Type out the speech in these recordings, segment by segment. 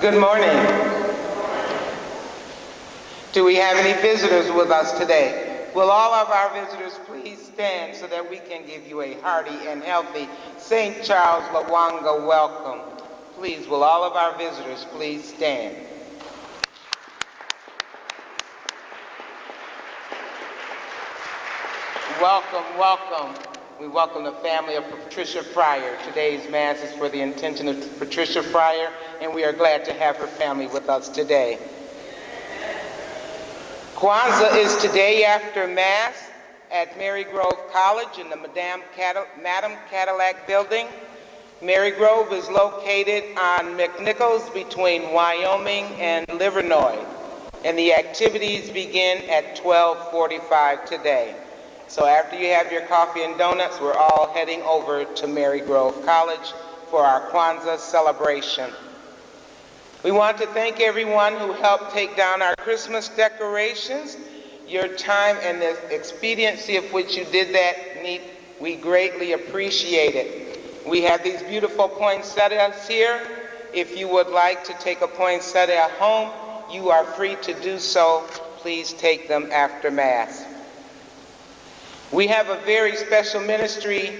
Good morning. Do we have any visitors with us today? Will all of our visitors please stand so that we can give you a hearty and healthy St. Charles Lwanga welcome? Please, will all of our visitors please stand? Welcome, welcome. We welcome the family of Patricia Fryer. Today's Mass is for the intention of Patricia Fryer, and we are glad to have her family with us today. Kwanzaa is today after Mass at Marygrove College in the Madam Cadillac building. Marygrove is located on McNichols between Wyoming and Livernois, and the activities begin at 12:45 today. So after you have your coffee and donuts, we're all heading over to Marygrove College for our Kwanzaa celebration. We want to thank everyone who helped take down our Christmas decorations. Your time and the expediency of which you did that, we greatly appreciate it. We have these beautiful poinsettias here. If you would like to take a poinsettia home, you are free to do so. Please take them after Mass. We have a very special ministry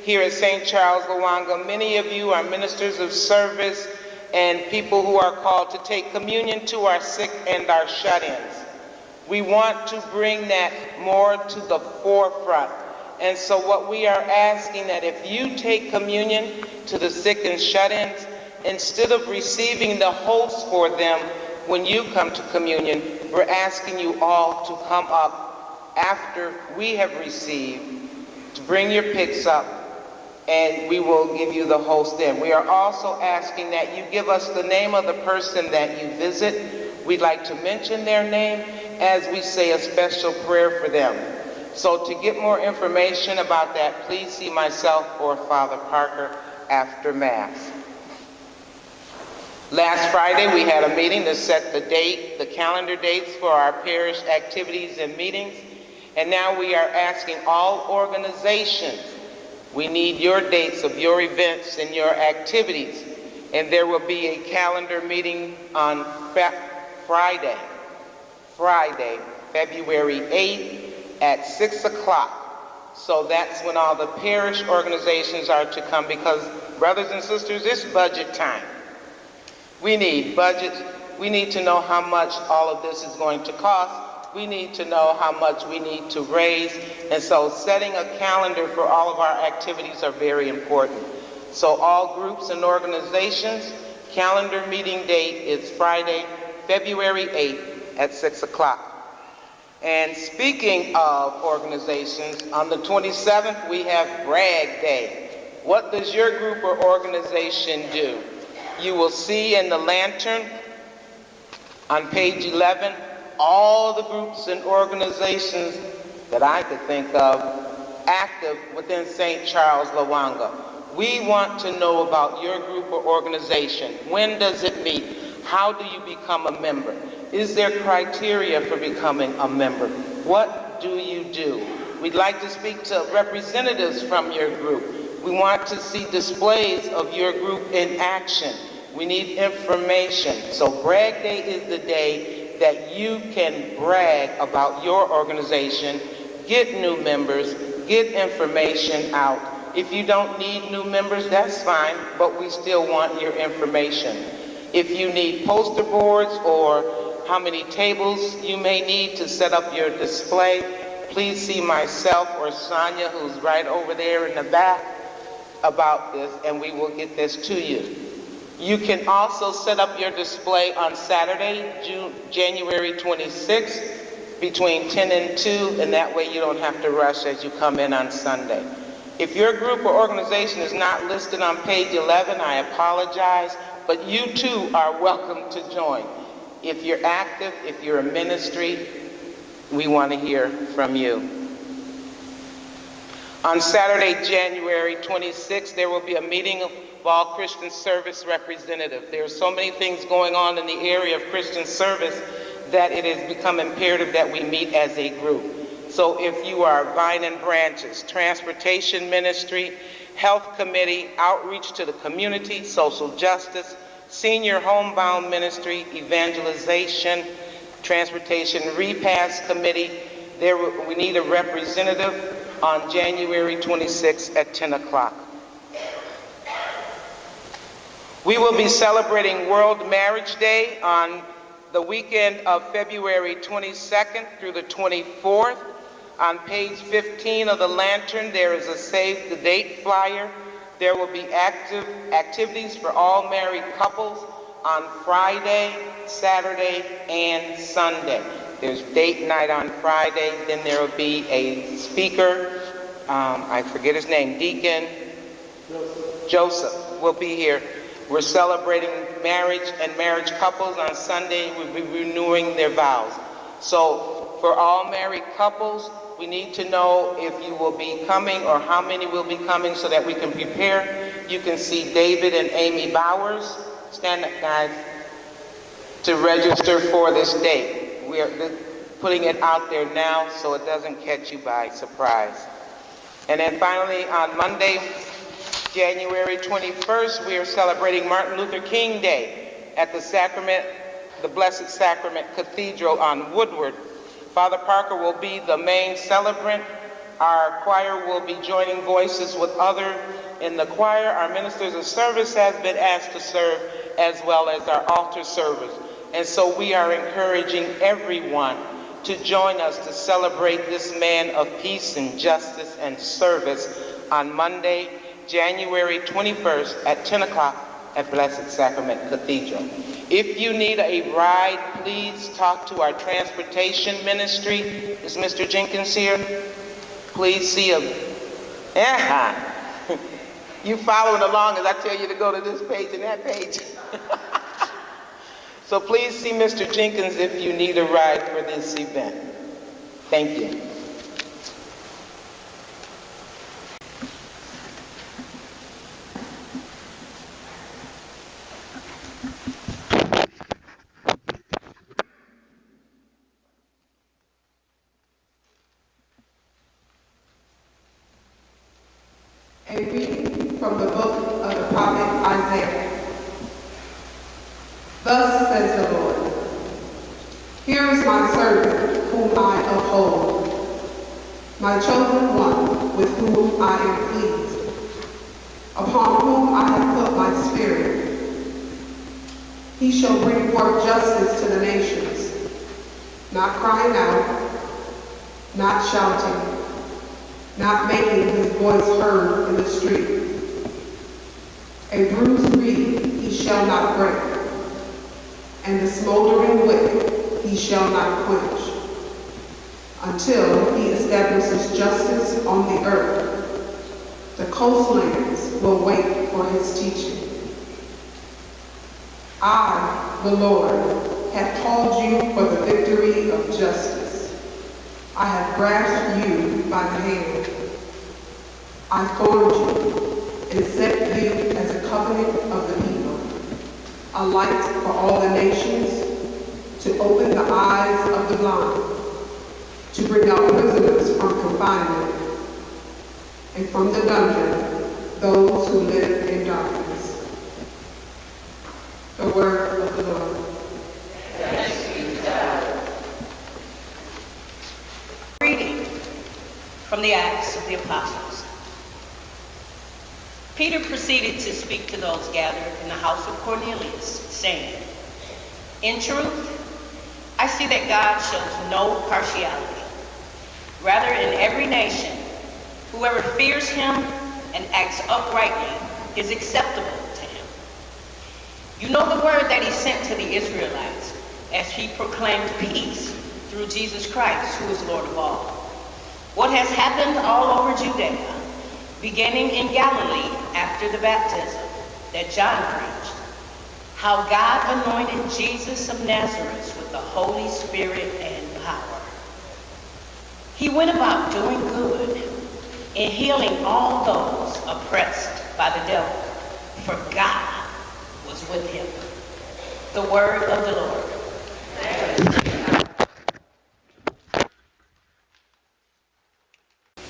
here at St. Charles Lwanga. Many of you are ministers of service and people who are called to take communion to our sick and our shut-ins. We want to bring that more to the forefront. And so what we are asking that if you take communion to the sick and shut-ins, instead of receiving the host for them when you come to communion, we're asking you all to come up after we have received, to bring your picks up, and we will give you the host then. We are also asking that you give us the name of the person that you visit. We'd like to mention their name as we say a special prayer for them. So to get more information about that, please see myself or Father Parker after Mass. Last Friday, we had a meeting to set the calendar dates for our parish activities and meetings. And now we are asking all organizations, we need your dates of your events and your activities. And there will be a calendar meeting on Friday, February 8th at 6 o'clock. So that's when all the parish organizations are to come because, brothers and sisters, it's budget time. We need budgets. We need to know how much all of this is going to cost. We need to know how much we need to raise, and so setting a calendar for all of our activities are very important. So all groups and organizations, calendar meeting date is Friday, February 8th at 6 o'clock. And speaking of organizations, on the 27th we have Brag Day. What does your group or organization do? You will see in the lantern on page 11 all the groups and organizations that I could think of active within St. Charles Lwanga. We want to know about your group or organization. When does it meet? How do you become a member? Is there criteria for becoming a member? What do you do? We'd like to speak to representatives from your group. We want to see displays of your group in action. We need information. So Brag Day is the day that you can brag about your organization, get new members, get information out. If you don't need new members, that's fine, but we still want your information. If you need poster boards or how many tables you may need to set up your display, please see myself or Sonia, who's right over there in the back, about this, and we will get this to you. You can also set up your display on Saturday, January 26th, between 10 and 2, and that way you don't have to rush as you come in on Sunday. If your group or organization is not listed on page 11, I apologize, but you too are welcome to join. If you're active, if you're a ministry, we want to hear from you. On Saturday, January 26th, there will be a meeting of all Christian service representatives. There are so many things going on in the area of Christian service that it has become imperative that we meet as a group. So if you are Vine and Branches, Transportation Ministry, Health Committee, Outreach to the Community, Social Justice, Senior Homebound Ministry, Evangelization, Transportation Repass Committee. We need a representative on January 26th at 10 o'clock. We will be celebrating World Marriage Day on the weekend of February 22nd through the 24th. On page 15 of the lantern, there is a save the date flyer. There will be activities for all married couples on Friday, Saturday, and Sunday. There's date night on Friday, then there will be a speaker, I forget his name, Deacon Joseph will be here. We're celebrating marriage and marriage couples. On Sunday, we'll be renewing their vows. So for all married couples, we need to know if you will be coming or how many will be coming so that we can prepare. You can see David and Amy Bowers, stand up guys, to register for this date. We're putting it out there now so it doesn't catch you by surprise. And then finally, on Monday, January 21st, we are celebrating Martin Luther King Day at the Blessed Sacrament Cathedral on Woodward. Father Parker will be the main celebrant. Our choir will be joining voices with others in the choir. Our ministers of service has been asked to serve, as well as our altar servers. And so we are encouraging everyone to join us to celebrate this man of peace and justice and service on Monday, January 21st at 10 o'clock at Blessed Sacrament Cathedral. If you need a ride, please talk to our transportation ministry. Is Mr. Jenkins here? Please see him. Yeah. You following along as I tell you to go to this page and that page. So please see Mr. Jenkins if you need a ride for this event. Thank you. A reading from the book of the prophet Isaiah. Thus says the Lord, here is my servant whom I uphold, my chosen one with whom I am pleased, upon whom I have put my spirit. He shall bring forth justice to the nations, not crying out, not shouting, not making his voice heard in the street. A bruised reed he shall not break, and the smoldering wick he shall not quench, until he establishes justice on the earth. The coastlands will wait for his teaching. I, the Lord, have called you for the victory of justice. I have grasped you by the hand. I formed you and set you as a covenant of the people, a light for all the nations, to open the eyes of the blind, to bring out prisoners from confinement, and from the dungeon those who live in darkness. The word of the Lord. Reading from the Acts of the Apostles. Peter proceeded to speak to those gathered in the house of Cornelius, saying, in truth, I see that God shows no partiality. Rather, in every nation, whoever fears him and acts uprightly is acceptable to him. You know the word that he sent to the Israelites as he proclaimed peace through Jesus Christ, who is Lord of all. What has happened all over Judea, beginning in Galilee after the baptism that John preached, how God anointed Jesus of Nazareth with the Holy Spirit and power. He went about doing good and healing all those oppressed by the devil, for God was with him. The word of the Lord.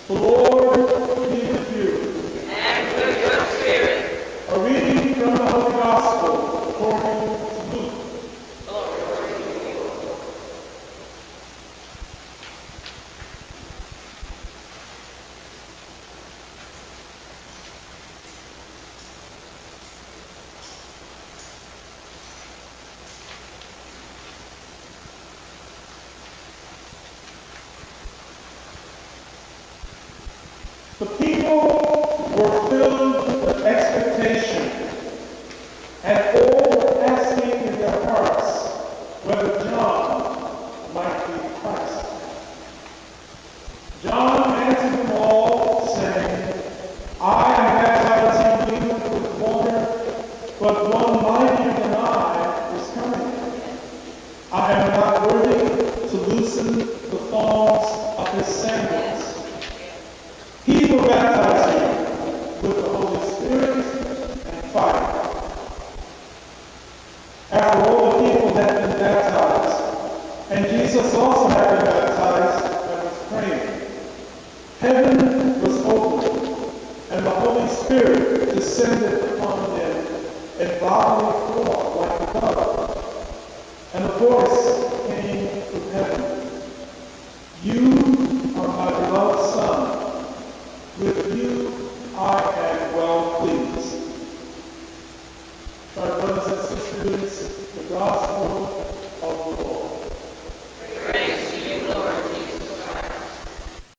The Lord be with you. And with your spirit. A reading from the Holy Gospel according And Jesus also had been baptized and was praying. Heaven was opened, and the Holy Spirit descended upon him in bodily form like a dove. And a voice came from heaven. You are my beloved Son. With you I am well pleased. My brothers and sisters, the gospel